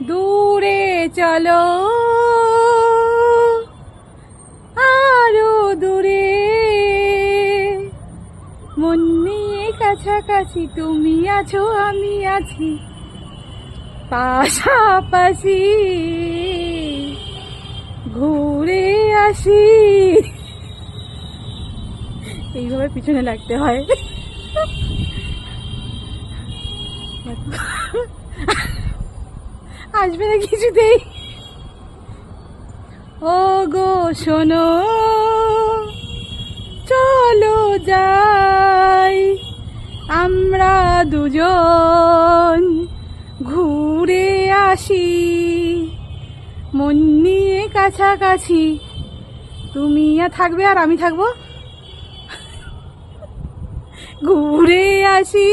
দূরে চলো আরো দূরে, মন নিয়ে কাছাকাছি তুমি আছো আমি আছি পাশাপাশি, ঘুরে আসি। এইভাবে পিছনে লাগতে হয়। আসবে না কিছুতেই। ও গো শোনো চলো যাই আমরা দুজন ঘুরে আসি, মন নিয়ে কাছাকাছি তুমি থাকবে আর আমি থাকবো, ঘুরে আসি।